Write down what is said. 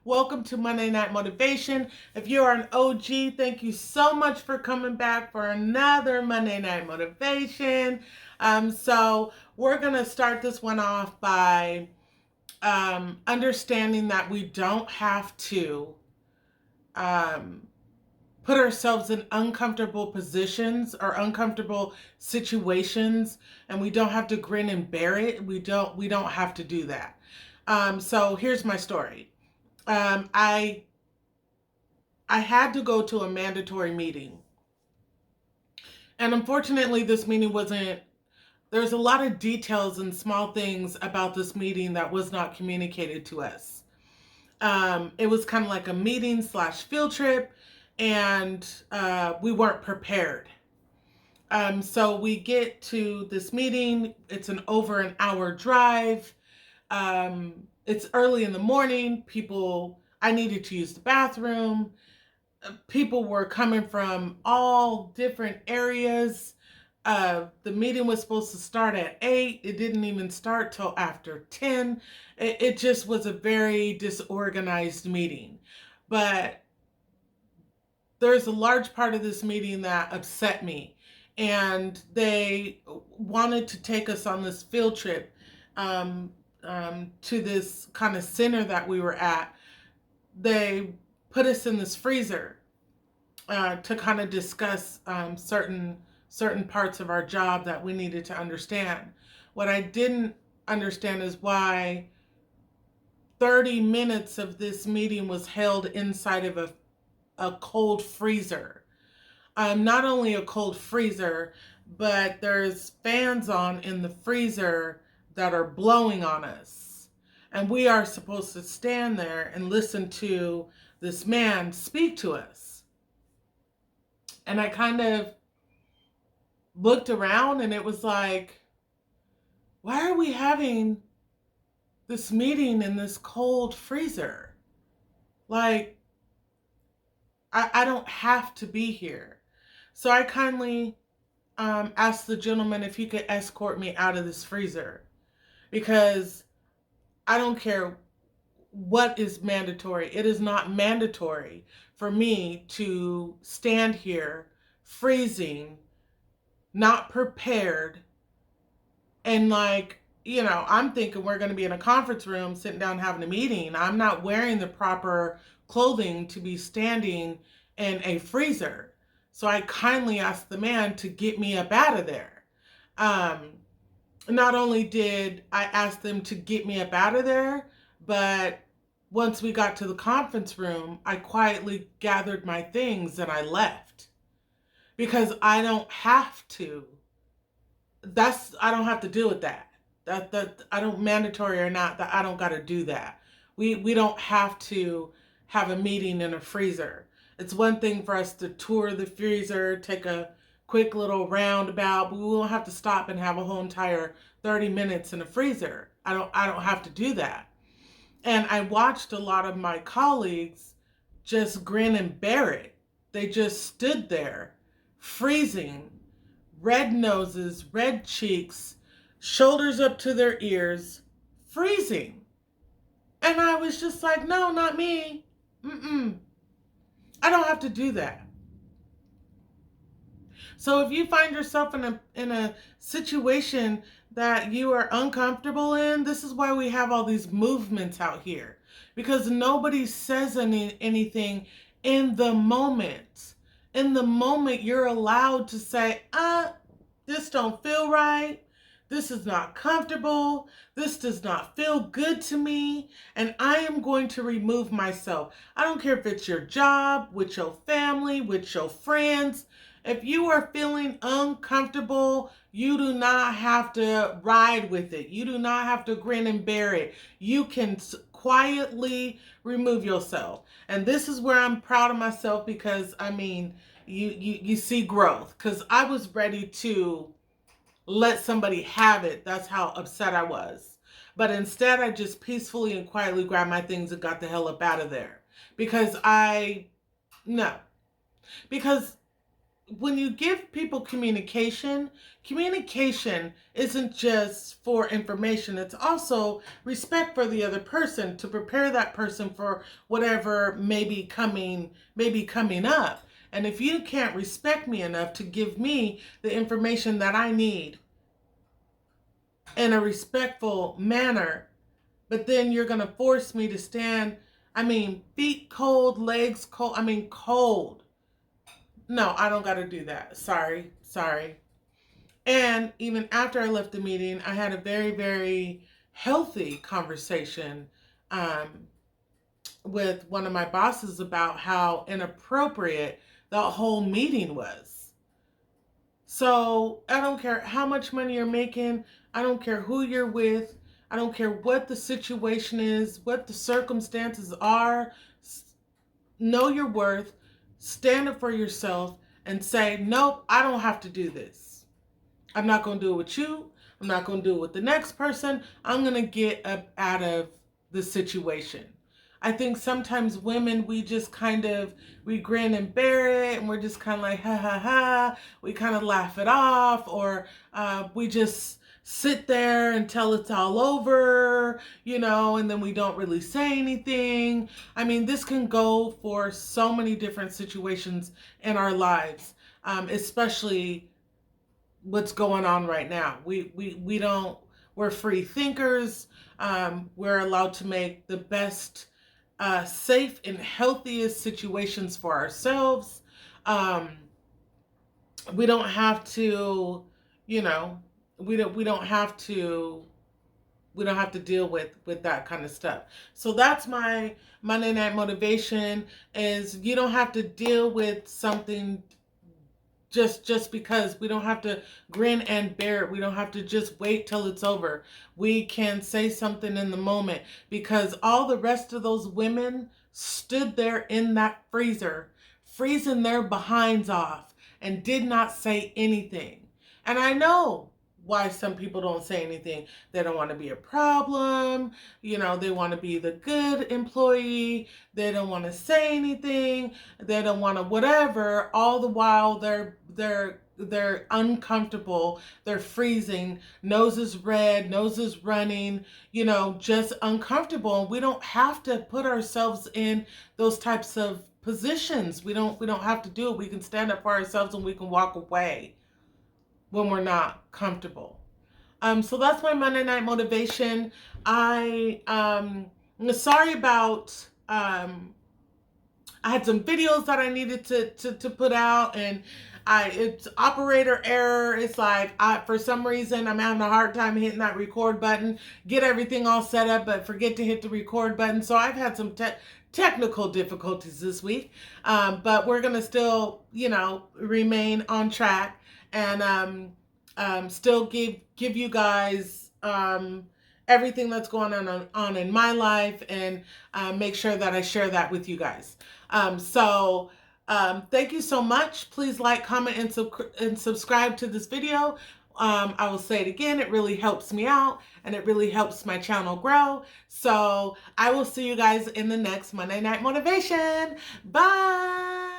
Welcome to Monday Night Motivation. If you are an OG, thank you so much for coming back for another Monday Night Motivation. So we're going to start this one off by understanding that we don't have to um, put ourselves in uncomfortable positions or uncomfortable situations, and we don't have to grin and bear it. We don't have to do that. So here's my story. I had to go to a mandatory meeting. And unfortunately, this meeting wasn't, there's a lot of details and small things about this meeting that was not communicated to us. It was kind of like a meeting slash field trip, and we weren't prepared. So we get to this meeting, it's an over an hour drive. It's early in the morning. I needed to use the bathroom. People were coming from all different areas. The meeting was supposed to start at 8. It didn't even start till after 10. It just was a very disorganized meeting. But there's a large part of this meeting that upset me. And they wanted to take us on this field trip to this kind of center that we were at. They put us in this freezer to kind of discuss certain parts of our job that we needed to understand. What I didn't understand is why 30 minutes of this meeting was held inside of a cold freezer. Not only a cold freezer, but there's fans on in the freezer that are blowing on us. And we are supposed to stand there and listen to this man speak to us. And I kind of looked around and it was like, why are we having this meeting in this cold freezer? Like, I don't have to be here. So I kindly asked the gentleman if he could escort me out of this freezer, because I don't care what is mandatory. It is not mandatory for me to stand here freezing, not prepared, and I'm thinking we're going to be in a conference room sitting down having a meeting. I'm not wearing the proper clothing to be standing in a freezer. So I kindly asked the man to get me up out of there. Not only did I ask them to get me up out of there, but once we got to the conference room, I quietly gathered my things and I left, because I don't have to. I don't have to deal with that. That I don't, mandatory or not, that I don't got to do that. We don't have to have a meeting in a freezer. It's one thing for us to tour the freezer, take a quick little roundabout, but we won't have to stop and have a whole entire 30 minutes in a freezer. I don't have to do that. And I watched a lot of my colleagues just grin and bear it. They just stood there, freezing, red noses, red cheeks, shoulders up to their ears, freezing. And I was just like, no, not me. I don't have to do that. So if you find yourself in a situation that you are uncomfortable in, this is why we have all these movements out here, because nobody says anything in the moment. In the moment, you're allowed to say, this don't feel right. This is not comfortable. This does not feel good to me. And I am going to remove myself. I don't care if it's your job, with your family, with your friends. If you are feeling uncomfortable, you do not have to ride with it. You do not have to grin and bear it. You can quietly remove yourself. And this is where I'm proud of myself, because you see growth, because I was ready to let somebody have it. That's how upset I was. But instead, I just peacefully and quietly grabbed my things and got the hell up out of there. Because no. Because when you give people communication, communication isn't just for information. It's also respect for the other person, to prepare that person for whatever may be coming up. And if you can't respect me enough to give me the information that I need in a respectful manner, but then you're going to force me to stand, I mean, feet cold, legs cold, I mean, cold. No, I don't got to do that. Sorry, sorry. And even after I left the meeting, I had a very, very healthy conversation um, with one of my bosses about how inappropriate the whole meeting was. So I don't care how much money you're making, I don't care who you're with, I don't care what the situation is, what the circumstances are. Know your worth, stand up for yourself, and say, nope, I don't have to do this. I'm not going to do it with you. I'm not going to do it with the next person. I'm going to get up out of the situation. I think sometimes women, we just we grin and bear it, and we're just kind of like, ha ha ha. We kind of laugh it off, or we just sit there until it's all over, and then we don't really say anything. I mean, this can go for so many different situations in our lives, especially what's going on right now. We don't, we're free thinkers. We're allowed to make the best, safe and healthiest situations for ourselves. Um, we don't have to, you know, we don't have to deal with that kind of stuff. So that's my Monday night motivation, is you don't have to deal with something just because. We don't have to grin and bear it. We don't have to just wait till it's over. We can say something in the moment, because all the rest of those women stood there in that freezer, freezing their behinds off, and did not say anything. And I know why some people don't say anything. They don't want to be a problem. They want to be the good employee. They don't want to say anything. They don't want to whatever. All the while they're uncomfortable. They're freezing. Nose is red. Nose is running. Just uncomfortable. We don't have to put ourselves in those types of positions. We don't have to do it. We can stand up for ourselves, and we can walk away when we're not comfortable. So that's my Monday night motivation. I'm sorry about, I had some videos that I needed to put out, and it's operator error. It's like, for some reason, I'm having a hard time hitting that record button, get everything all set up, but forget to hit the record button. So I've had some technical difficulties this week, but we're going to still, remain on track, and still give you guys everything that's going on in my life, and make sure that I share that with you guys. Thank you so much. Please like, comment, and subscribe to this video. I will say it again, it really helps me out, and it really helps my channel grow. So I will see you guys in the next Monday Night Motivation. Bye.